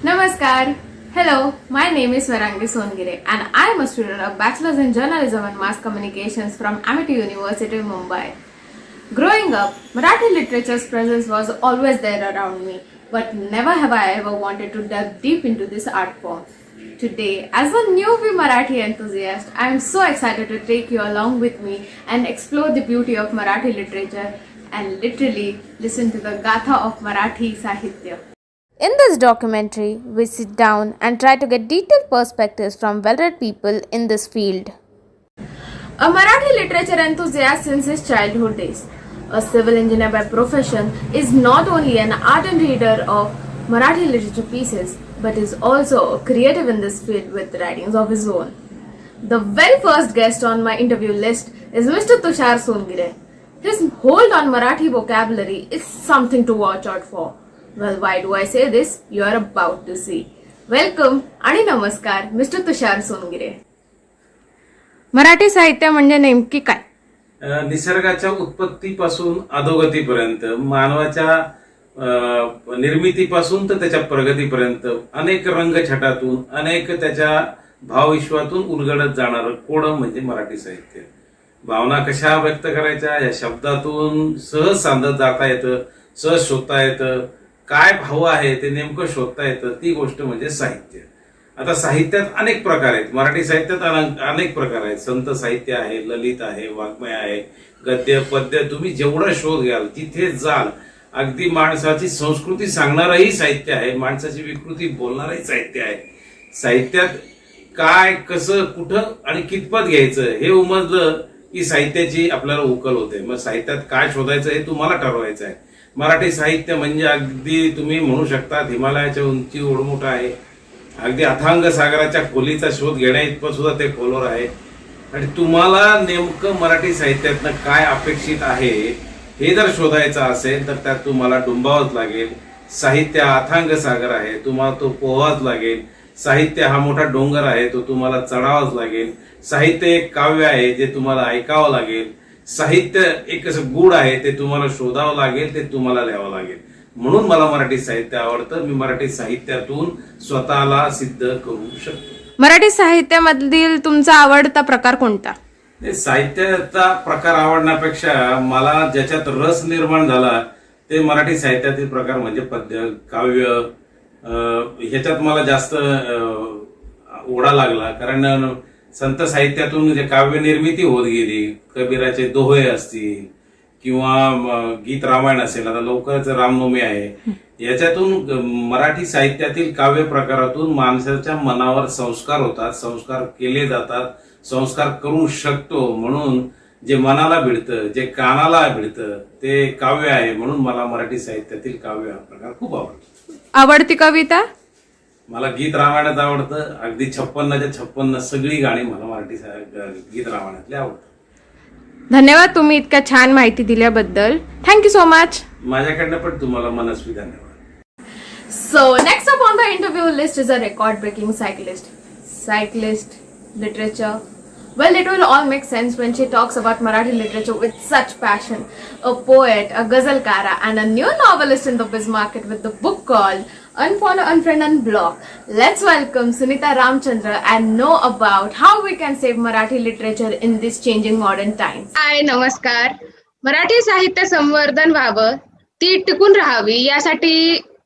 Namaskar. Hello, my name is Swarangi Songire and I am a student of Bachelor's in Journalism and Mass Communications from Amity University, Mumbai. Growing up, Marathi literature's presence was always there around me, but never have I ever wanted to delve deep into this art form. Today, as a newbie Marathi enthusiast, I am so excited to take you along with me and explore the beauty of Marathi literature and literally listen to the Gatha of Marathi Sahitya. In this documentary, we sit down and try to get detailed perspectives from well-read people in this field. A Marathi literature enthusiast since his childhood days, a civil engineer by profession, is not only an ardent reader of Marathi literature pieces, but is also a creative in this field with writings of his own. The very first guest on my interview list is Mr. Tushar Songire. His hold on Marathi vocabulary is something to watch out for. Well, why do I say this? You are about to see. Welcome आणि नमस्कार mister तुषार सोनगिरे. मराठी साहित्य म्हणजे नेमकी काय? निसर्गाच्या उत्पत्तीपासून अधोगतीपर्यंत, मानवाच्या निर्मितीपासून तर त्याच्या प्रगतीपर्यंत अनेक रंगछटातून, अनेक त्याच्या भावविश्वातून उलगडत जाणारं कोडं म्हणजे मराठी साहित्य. भावना कशा व्यक्त करायच्या या शब्दातून सहज सांगत जाता येतं, सहज शोधता येतं. काय भाव आहे ते नेमकं शोधता येतं, ती गोष्ट म्हणजे साहित्य. आता साहित्यात अनेक प्रकार आहेत. मराठी साहित्यात अनेक प्रकार आहेत. संत साहित्य आहे, ललित आहे, वाङ्मय आहे, गद्य पद्य. तुम्ही जेवढा शोध घ्याल तिथे जाल. अगदी माणसाची संस्कृती सांगणारही साहित्य आहे, माणसाची विकृती बोलणारही साहित्य आहे. साहित्यात काय, कसं, कुठं आणि कितपत घ्यायचं हे उमजलं की साहित्याची आपल्याला उकल होते. मग साहित्यात काय शोधायचं हे तुम्हाला ठरवायचं आहे. मराठी साहित्य म्हणजे अगदी तुम्ही म्हणू शकता हिमालयाच्या उंची ओढमुठ आहे. अगदी अथांग सागराच्या खोलीचा शोध घेण्या इतपत सुद्धा ते खोलवर आहे. आणि तुम्हाला नेमकं मराठी साहित्यातनं काय अपेक्षित आहे हे जर शोधायचं असेल तर त्यात तुम्हाला डुंबावंच लागेल. साहित्य अथांग सागर आहे, तुम्हाला तो पोहावंच लागेल. साहित्य हा मोठा डोंगर आहे, तो तुम्हाला चढावाच लागेल. साहित्य एक काव्य आहे जे तुम्हाला ऐकावं लागेल. साहित्य एक असं गूढ आहे, ते तुम्हाला शोधावं लागेल, ते तुम्हाला लिहावं लागेल. म्हणून मला मराठी साहित्य आवडतं. मी मराठी साहित्यातून स्वतःला सिद्ध करू शकतो. मराठी साहित्यामधील तुमचा आवडता प्रकार कोणता? साहित्याचा प्रकार आवडण्यापेक्षा मला ज्याच्यात रस निर्माण झाला ते मराठी साहित्यातील प्रकार म्हणजे पद्य, काव्य. ह्याच्यात मला जास्त ओढा लागला. कारण संत साहित्यातून जे काव्य निर्मिती होत गेली, कबीराचे दोहे असतील किंवा गीत रामायण असेल, आता लवकरच रामनवमी आहे, याच्यातून मराठी साहित्यातील काव्य प्रकारातून माणसाच्या मनावर संस्कार होतात, संस्कार केले जातात, संस्कार करू शकतो. म्हणून जे मनाला भिडतं, जे कानाला भिडतं ते काव्य आहे. म्हणून मला मराठी साहित्यातील काव्य हा प्रकार खूप आवडतो. आवडती कविता? मला गीत रामायणात आवडतं. अगदी 56च्या 56 सगळी गाणी मला मराठी गीत रामायणातली आवडतात. धन्यवाद तुम्ही इतक्या छान माहिती दिल्याबद्दल. Thank you so much. माझ्याकडनं पण तुम्हाला मनस्वी धन्यवाद. So next up on the interview list is a record-breaking cyclist. Cyclist, literature. Well, it will all make sense when she talks about Marathi literature with such passion. A poet, a ghazalkara, and a new novelist in the biz market with the book called Unfollow, Unfriend, Unblock. Let's welcome Sunita Ramchandra and know about how we can save Marathi literature in these changing modern times. हाय, नमस्कार. मराठी साहित्य संवर्धन व्हावं, ती टिकून राहावी यासाठी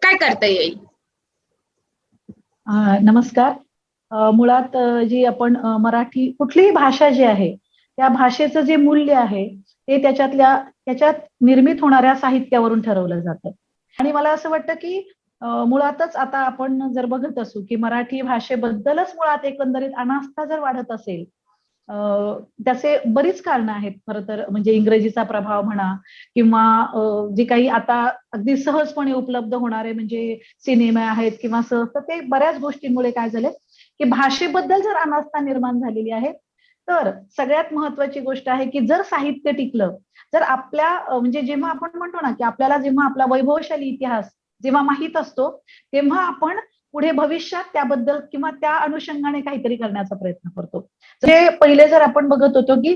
काय करता येईल? नमस्कार. मुळात जी आपण मराठी कुठलीही भाषा जी आहे त्या भाषेचं जे मूल्य आहे ते त्याच्यात निर्मित होणाऱ्या साहित्यावरून ठरवलं जातं. आणि मला असं वाटतं की मुळातच आता आपण जर बघत असू की मराठी भाषेबद्दलच मुळात एकंदरीत अनास्था जर वाढत असेल, त्याचे बरीच कारणं आहेत. खरं तर म्हणजे इंग्रजीचा प्रभाव म्हणा किंवा जे काही आता अगदी सहजपणे उपलब्ध होणारे म्हणजे सिनेमे आहेत किंवा तर ते बऱ्याच गोष्टींमुळे काय झाले की भाषेबद्दल जर अनास्था निर्माण झालेली आहे, तर सगळ्यात महत्वाची गोष्ट आहे की जर साहित्य टिकलं, जर आपल्या म्हणजे जेव्हा आपण म्हणतो ना की आपल्याला जेव्हा आपला वैभवशाली इतिहास जेव्हा माहीत असतो तेव्हा आपण पुढे भविष्यात त्याबद्दल किंवा त्या अनुषंगाने काहीतरी करण्याचा प्रयत्न करतो. जे पहिले जर आपण बघत होतो की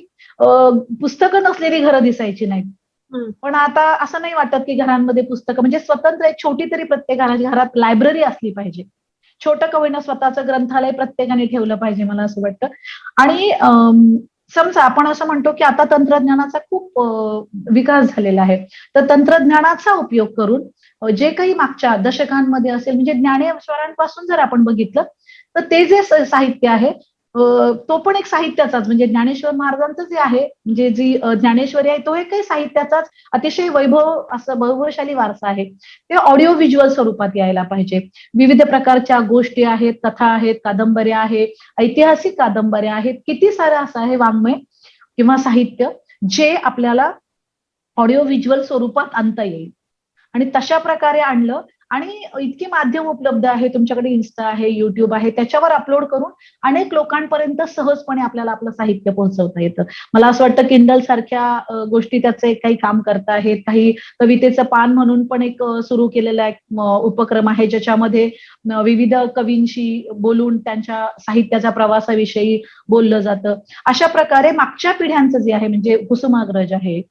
पुस्तकं नसलेली घरं दिसायची नाहीत, पण आता असं नाही वाटत की घरांमध्ये पुस्तकं म्हणजे स्वतंत्र एक छोटी तरी प्रत्येकाच्या घरात लायब्ररी असली पाहिजे. छोटं का होईना स्वतःचं ग्रंथालय प्रत्येकाने ठेवलं पाहिजे मला असं वाटतं. आणि समजा आपण असं म्हणतो की आता तंत्रज्ञानाचा खूप विकास झालेला आहे, तर तंत्रज्ञानाचा उपयोग करून जे काही मागच्या दशकांमध्ये असेल म्हणजे ज्ञानेश्वरांपासून जर आपण बघितलं तर ते जे साहित्य आहे तो पण एक साहित्याचाच म्हणजे ज्ञानेश्वर महाराजांचं जे आहे म्हणजे जी ज्ञानेश्वरी आहे तो एक काही साहित्याचाच अतिशय वैभवशाली वारसा आहे. ते ऑडिओ व्हिज्युअल स्वरूपात यायला पाहिजे. विविध प्रकारच्या गोष्टी आहेत, कथा आहेत, कादंबऱ्या आहेत, ऐतिहासिक कादंबऱ्या आहेत, किती सारं असं आहे वाङ्मय किंवा साहित्य जे आपल्याला ऑडिओ व्हिज्युअल स्वरूपात आणता येईल. आणि तशा प्रकारे आणलं आणि इतकी माध्यम उपलब्ध आहे, तुमच्याकडे इन्स्टा आहे, युट्यूब आहे, त्याच्यावर अपलोड करून अनेक लोकांपर्यंत सहजपणे आपल्याला आपलं साहित्य पोहोचवता येतं. मला असं वाटतं किंडल सारख्या गोष्टी त्याचं एक काही काम करता आहेत. काही कवितेचं पान म्हणून पण एक सुरू केलेला एक उपक्रम आहे ज्याच्यामध्ये विविध कवींशी बोलून त्यांच्या साहित्याच्या प्रवासाविषयी बोललं जातं. अशा प्रकारे मागच्या पिढ्यांचं जे आहे म्हणजे कुसुमाग्रज आहे,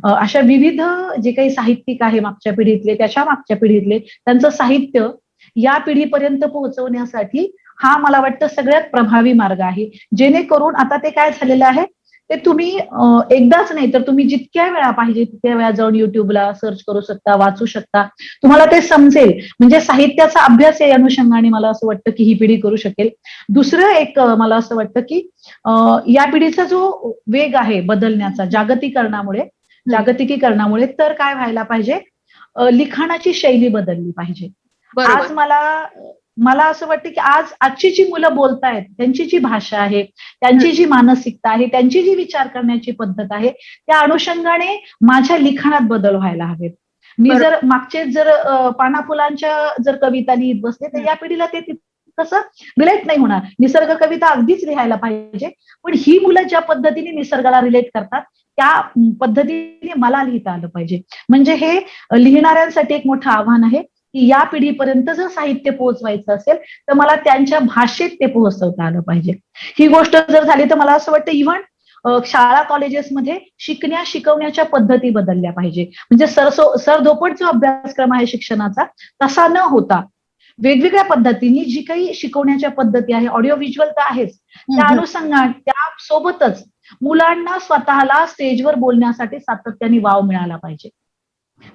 अशा विविध जे काही साहित्यिक आहे मागच्या पिढीतले, त्याच्या मागच्या पिढीतले त्यांचं साहित्य या पिढीपर्यंत पोहोचवण्यासाठी हा मला वाटतं सगळ्यात प्रभावी मार्ग आहे. जेणेकरून आता ते काय झालेलं आहे ते तुम्ही एकदाच नाही तर तुम्ही जितक्या वेळा पाहिजे तितक्या वेळा जाऊन युट्यूबला सर्च करू शकता, वाचू शकता, तुम्हाला ते समजेल. म्हणजे साहित्याचा अभ्यास या अनुषंगाने मला असं वाटतं की ही पिढी करू शकेल. दुसरं एक मला असं वाटतं की या पिढीचा जो वेग आहे बदलण्याचा जागतिकीकरणामुळे तर काय व्हायला पाहिजे, लिखाणाची शैली बदलली पाहिजे. आज मला असं वाटतं की आजची जी मुलं बोलतायत त्यांची जी भाषा आहे, त्यांची जी मानसिकता आहे, त्यांची जी विचार करण्याची पद्धत आहे, त्या अनुषंगाने माझ्या लिखाणात बदल व्हायला हवेत. मी जर मागचे जर पानाफुलांच्या जर कविता लिहित बसले तर या पिढीला ते कसं रिलेट नाही होणार. निसर्ग कविता अगदीच लिहायला पाहिजे, पण ही मुलं ज्या पद्धतीने निसर्गाला रिलेट करतात त्या पद्धतीने मला लिहिता आलं पाहिजे. म्हणजे हे लिहिणाऱ्यांसाठी एक मोठं आव्हान आहे की या पिढीपर्यंत जर साहित्य पोहोचवायचं असेल तर मला त्यांच्या भाषेत ते पोहोचवता आलं पाहिजे. ही गोष्ट जर झाली तर मला असं वाटतं इव्हन शाळा कॉलेजेसमध्ये शिकवण्याच्या पद्धती बदलल्या पाहिजे. म्हणजे सरधोपट जो अभ्यासक्रम आहे शिक्षणाचा तसा न होता वेगवेगळ्या पद्धतीने जी काही शिकवण्याच्या पद्धती आहे, ऑडिओ व्हिज्युअल तर आहेच, त्या अनुषंगाने त्या सोबतच मुलांना स्वतःला स्टेजवर बोलण्यासाठी सातत्याने वाव मिळाला पाहिजे.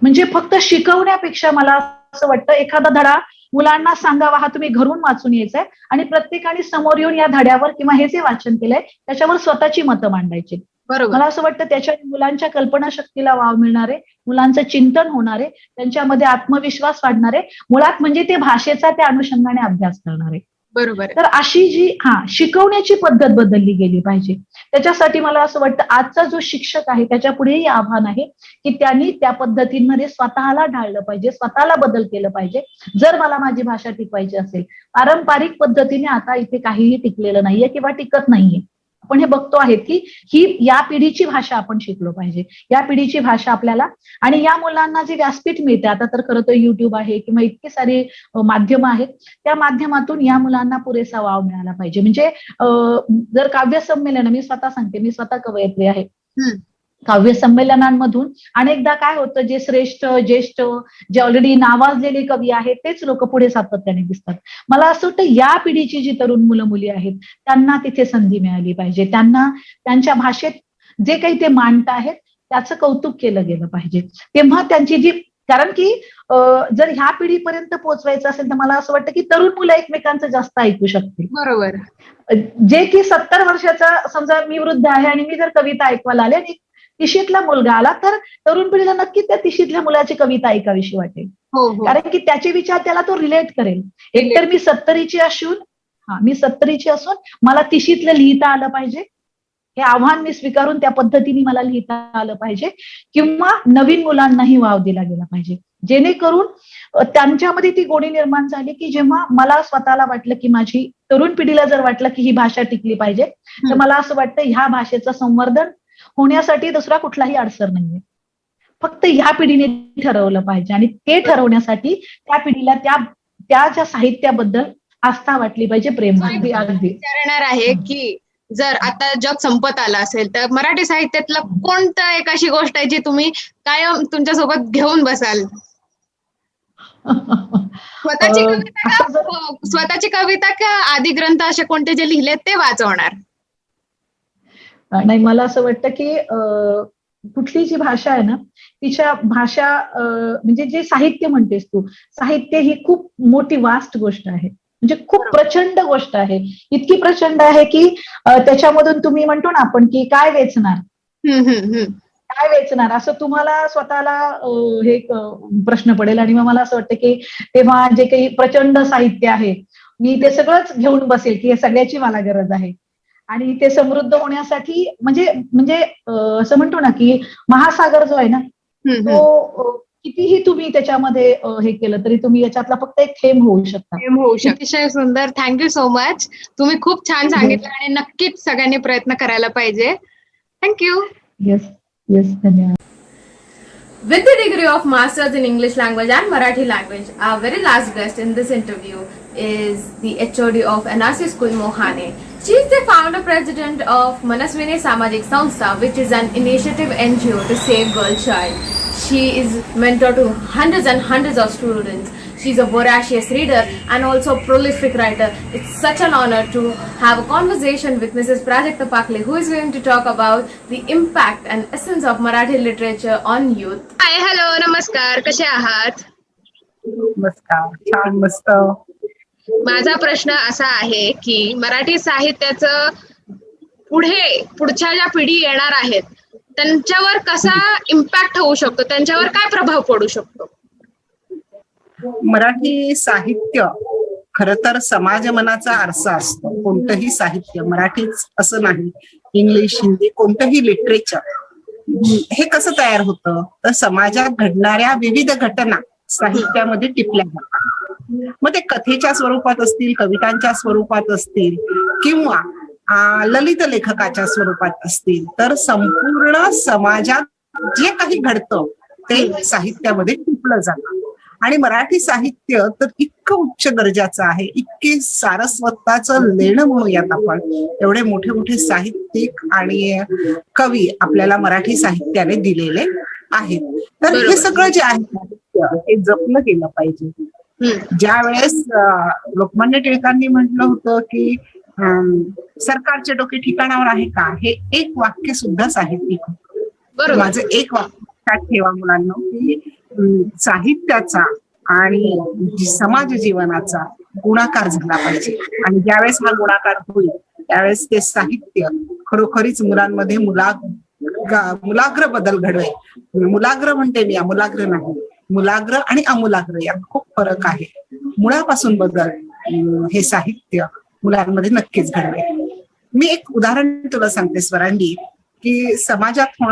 म्हणजे फक्त शिकवण्यापेक्षा मला असं वाटतं एखादा धडा मुलांना सांगावा, हा तुम्ही घरून वाचून यायचंय आणि प्रत्येकाने समोर येऊन या धड्यावर किंवा हे जे वाचन केलंय त्याच्यावर स्वतःची मतं मांडायची. मला असं वाटतं त्याच्या मुलांच्या कल्पनाशक्तीला वाव मिळणारे, मुलांचं चिंतन होणारे, त्यांच्यामध्ये आत्मविश्वास वाढणारे, मुळात म्हणजे ते भाषेचा त्या अनुषंगाने अभ्यास करणारे. बरोबर. तर अशी जी शिकवण्याची पद्धत बदलली गेली पाहिजे. त्याच्यासाठी मला असं वाटतं आजचा जो शिक्षक आहे त्याच्या पुढेही आव्हान आहे की त्यांनी त्या पद्धतींमध्ये स्वतःला ढाळलं पाहिजे, स्वतःला बदल केलं पाहिजे. जर मला माझी भाषा टिकवायची असेल, पारंपरिक पद्धतीने आता इथे काहीही टिकलेलं नाहीये किंवा टिकत नाहीये. आपण हे बघतो आहे की ही या पिढीची भाषा आपण शिकलो पाहिजे, या पिढीची भाषा आपल्याला. आणि या मुलांना जे व्यासपीठ मिळते आता तर खरं तर युट्यूब आहे किंवा इतके सारे माध्यम आहेत, त्या माध्यमातून या मुलांना पुरेसा वाव मिळाला पाहिजे. म्हणजे जर काव्य संमेलन, मी स्वतः सांगते, मी स्वतः कवयित्री आहे, काव्य संमेलनांमधून अनेकदा काय होतं, जे श्रेष्ठ ज्येष्ठ जे ऑलरेडी नावाजलेले कवी आहेत तेच लोक पुढे सातत्याने दिसतात. मला असं वाटतं या पिढीची जी तरुण मुलं मुली आहेत त्यांना तिथे संधी मिळाली पाहिजे. त्यांना त्यांच्या भाषेत जे काही ते मांडत आहेत त्याचं कौतुक केलं गेलं पाहिजे. तेव्हा त्यांची जी, कारण की जर ह्या पिढीपर्यंत पोहोचवायचं असेल तर मला असं वाटतं की तरुण मुलं एकमेकांचं जास्त ऐकू शकतील. बरोबर. जे की 70 वर्षाचा, समजा मी वृद्ध आहे आणि मी जर कविता ऐकवायला आले आणि 30शीतला मुलगा आला तर तरुण पिढीला नक्की त्या 30शीतल्या मुलाची कविता ऐकावीशी वाटेल. कारण की त्याचे विचार त्याला तो रिलेट करेल. एकतर मी 70ची असून मला 30शीतलं लिहिता आलं पाहिजे, हे आव्हान मी स्वीकारून त्या पद्धतीने मला लिहिता आलं पाहिजे, किंवा नवीन मुलांनाही वाव दिला गेला पाहिजे, जेणेकरून त्यांच्यामध्ये ती गोडी निर्माण झाली की जेव्हा मला स्वतःला वाटलं की माझी तरुण पिढीला जर वाटलं की ही भाषा टिकली पाहिजे तर मला असं वाटतं ह्या भाषेचं संवर्धन होण्यासाठी दुसरा कुठलाही अडसर नाहीये. फक्त ह्या पिढीने ठरवलं पाहिजे आणि ते ठरवण्यासाठी त्या पिढीला त्या त्या ज्या साहित्याबद्दल आस्था वाटली पाहिजे, प्रेम अगदी अगदी. विचारणार आहे की जर आता जग संपत आलं असेल तर मराठी साहित्यातलं कोणतं एक अशी गोष्ट आहे जी तुम्ही कायम तुमच्यासोबत घेऊन बसाल? स्वतःची कविता असं जर का स्वतःची कविता का आदी ग्रंथ असे कोणते जे लिहिलेत ते वाचवणार? नाही, मला असं वाटतं की कुठली जी भाषा आहे ना, तिच्या भाषा म्हणजे जे साहित्य म्हणतेस तू, साहित्य ही खूप मोठी वास्ट गोष्ट आहे, म्हणजे खूप प्रचंड गोष्ट आहे. इतकी प्रचंड आहे की त्याच्यामधून तुम्ही म्हणतो ना आपण की काय वेचणार, काय वेचणार असं तुम्हाला स्वतःला हे प्रश्न पडेल. आणि मग मला असं वाटतं की तेव्हा जे काही प्रचंड साहित्य आहे, मी ते सगळंच घेऊन बसेल की हे सगळ्याची मला गरज आहे. आणि ते समृद्ध होण्यासाठी म्हणजे म्हणजे असं म्हणतो ना की महासागर जो आहे ना, तो कितीही तुम्ही त्याच्यामध्ये हे केलं तरी तुम्ही याच्यातला फक्त एक थेंब होऊ शकता. अतिशय सुंदर. Thank you so much. तुम्ही खूप छान सांगितलं आणि नक्कीच सगळ्यांनी प्रयत्न करायला पाहिजे. थँक्यू. येस येस, धन्यवाद. With the degree of Masters in English Language and Marathi Language, our very last guest in this interview is the HOD of NRC School, Mohane. She is the founder president of Manaswini Samajik Sanstha, which is an initiative NGO to save girl child. She is mentor to hundreds and hundreds of students. She's a voracious reader and also prolific writer. It's such an honor to have a conversation with Mrs. Prajakta Pakle, who is going to talk about the impact and essence of Marathi literature on youth. High, hello, नमस्कार. कसे आहात? नमस्कार, छान, मस्त. माझा प्रश्न असा आहे की मराठी साहित्याचं पुढच्या ज्या पिढी येणार आहेत त्यांच्यावर कसा इम्पॅक्ट होऊ शकतो, त्यांच्यावर काय प्रभाव पडू शकतो? मराठी साहित्य खर तर समाज मनाचा आरसा असतो. कोणतंही साहित्य, मराठीच असं नाही, इंग्लिश, हिंदी, कोणतंही लिटरेचर हे कसं तयार होतं तर समाजात घडणाऱ्या विविध घटना साहित्यामध्ये टिपल्या जातात. मग ते कथेच्या स्वरूपात असतील, कवितांच्या स्वरूपात असतील किंवा ललित लेखकाच्या स्वरूपात असतील, तर संपूर्ण समाजात जे काही घडतं ते साहित्यामध्ये टिपलं जातं. आणि मराठी साहित्य तर इतकं उच्च दर्जाचं आहे, इतके सारस्वताचं लेणं म्हणूयात आपण, एवढे मोठे मोठे साहित्यिक आणि कवी आपल्याला मराठी साहित्याने दिलेले आहेत. तर हे सगळं जे आहे हे जपलं गेलं पाहिजे. ज्या वेळेस लोकमान्य टिळकांनी म्हटलं होतं की सरकारचे डोके ठिकाणावर आहे का, हे एक वाक्य सुद्धा साहित्यिक होतं. माझं एक वाक्य लक्षात ठेवा मुलांना की साहित्याचा आणि समाज जीवनाचा गुणाकार झाला पाहिजे. आणि ज्यावेळेस हा गुणाकार होईल त्यावेळेस ते साहित्य खरोखरीच मुलांमध्ये मुलाग्र बदल घडवेल. मुलाग्र म्हणते मी, अमूलाग्र नाही. मुलाग्र आणि अमूलाग्र यात खूप फरक आहे. मुळापासून बदल हे साहित्य मुलांमध्ये नक्कीच घडवेल. मी एक उदाहरण तुला सांगते स्वरांगी, की समाजात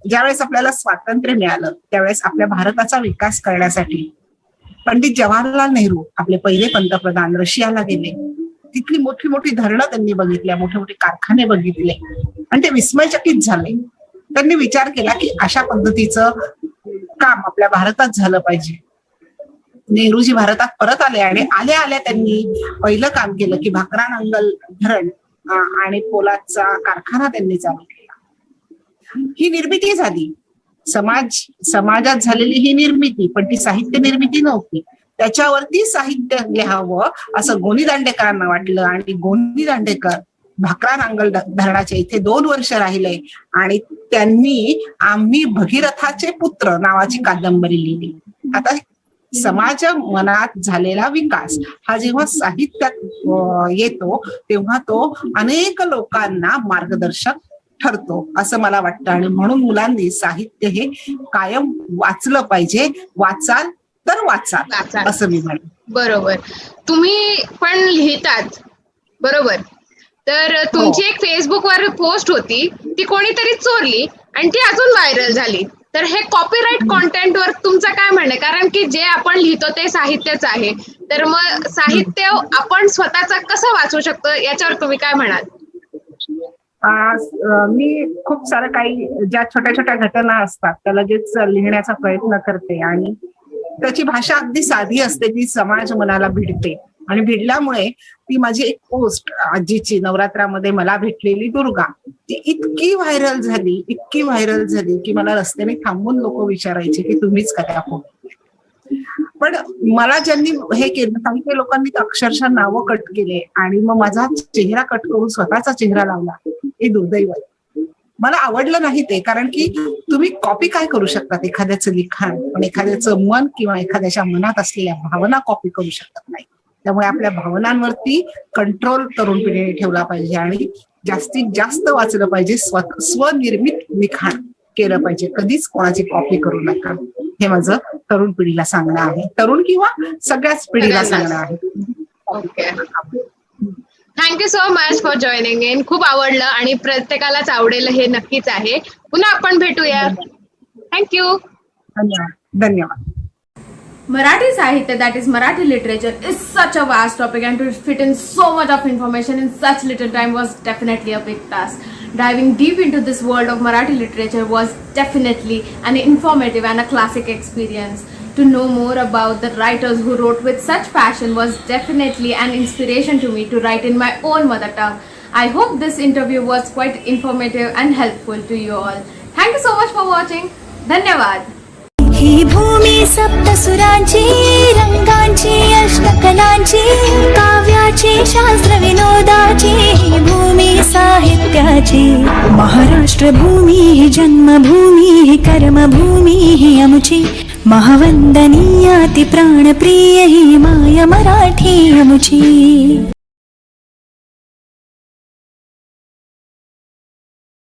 ज्यावेळेस आपल्याला स्वातंत्र्य मिळालं त्यावेळेस आपल्या भारताचा विकास करण्यासाठी पंडित जवाहरलाल नेहरू, आपले पहिले पंतप्रधान, रशियाला गेले. तिथली मोठी मोठी धरणं त्यांनी बघितल्या, मोठे मोठे कारखाने बघितले आणि ते विस्मयचकित झाले. त्यांनी विचार केला की अशा पद्धतीचं काम आपल्या भारतात झालं पाहिजे. नेहरूजी भारतात परत आले आणि आल्या आल्या त्यांनी पहिलं काम केलं की भाकरानंगल धरण आणि पोलादचा कारखाना त्यांनी चालू केला. ही निर्मिती झाली, समाजात झालेली ही निर्मिती, पण ती साहित्य निर्मिती नव्हती. त्याच्यावरती साहित्य लिहावं असं गोनी दांडेकरांना वाटलं आणि गोनी दांडेकर भाकरानंगल धरणाच्या इथे 2 वर्ष राहिले आणि त्यांनी आम्ही भगीरथाचे पुत्र नावाची कादंबरी लिहिली. आता समाज मनात झालेला विकास हा जेव्हा साहित्यात येतो तेव्हा तो अनेक लोकांना मार्गदर्शक ठरतो असं मला वाटतं. आणि म्हणून मुलांनी साहित्य हे कायम वाचलं पाहिजे. वाचाल तर वाचाल असं मी म्हणेन. बरोबर. तुम्ही पण लिहितात, बरोबर? तर तुमची एक फेसबुकवर पोस्ट होती, ती कोणीतरी चोरली आणि ती अजून व्हायरल झाली. तर हे कॉपीराईट कॉन्टेंटवर तुमचं काय म्हणणं आहे? कारण की जे आपण लिहितो ते साहित्यच आहे, तर मग साहित्य आपण स्वतःच कसं वाचू शकतो याच्यावर तुम्ही काय म्हणाल? मी खूप सारं काही ज्या छोट्या छोट्या घटना असतात त्या लगेच लिहिण्याचा प्रयत्न करते आणि त्याची भाषा अगदी साधी असते, ती समाज मनाला भिडते. आणि भिडल्यामुळे ती माझी एक पोस्ट आजीची नवरात्रामध्ये मला भेटलेली दुर्गा, ती इतकी व्हायरल झाली की मला रस्त्याने थांबून लोक विचारायचे की तुम्हीच का त्या फोटो. पण मला ज्यांनी हे केलं, काही काही लोकांनी अक्षरशः नावं कट केले आणि मग माझा चेहरा कट करून स्वतःचा चेहरा लावला. हे दुर्दैव आहे. मला आवडलं नाही ते, कारण की तुम्ही कॉपी काय करू शकतात एखाद्याचं लिखाण, पण एखाद्याचं मन किंवा एखाद्याच्या मनात असलेल्या भावना कॉपी करू शकत नाही. त्यामुळे आपल्या भावनांवरती कंट्रोल तरुण पिढीने ठेवला पाहिजे आणि जास्तीत जास्त वाचलं पाहिजे, स्वनिर्मित लिखाण केलं पाहिजे. कधीच कोणाची कॉपी करू नका, हे माझं तरुण पिढीला सांगणं आहे, तरुण किंवा सगळ्याच पिढीला सांगणं आहे. Okay, thank you so much for joining in. खूप आवडलं आणि प्रत्येकालाच आवडेल हे नक्कीच आहे. पुन्हा आपण भेटूया. थँक्यू. धन्यवाद. Marathi Sahitya, that is Marathi literature, is such a vast topic, and to fit in so much of information in such little time was definitely a big task. Diving deep into this world of Marathi literature was definitely an informative and a classic experience. To know more about the writers who wrote with such passion was definitely an inspiration to me to write in my own mother tongue. I hope this interview was quite informative and helpful to you all. Thank you so much for watching. Dhanyavad. ही भूमी सप्तसुरांची, रंगांची, अष्टकलांची, काव्याची, शास्त्र विनोदाची, ही भूमी साहित्याची. महाराष्ट्र भूमी ही जन्मभूमी, ही कर्मभूमी ही अमुची. महावंदनीय ती प्राणप्रिय ही माय मराठी अमुची.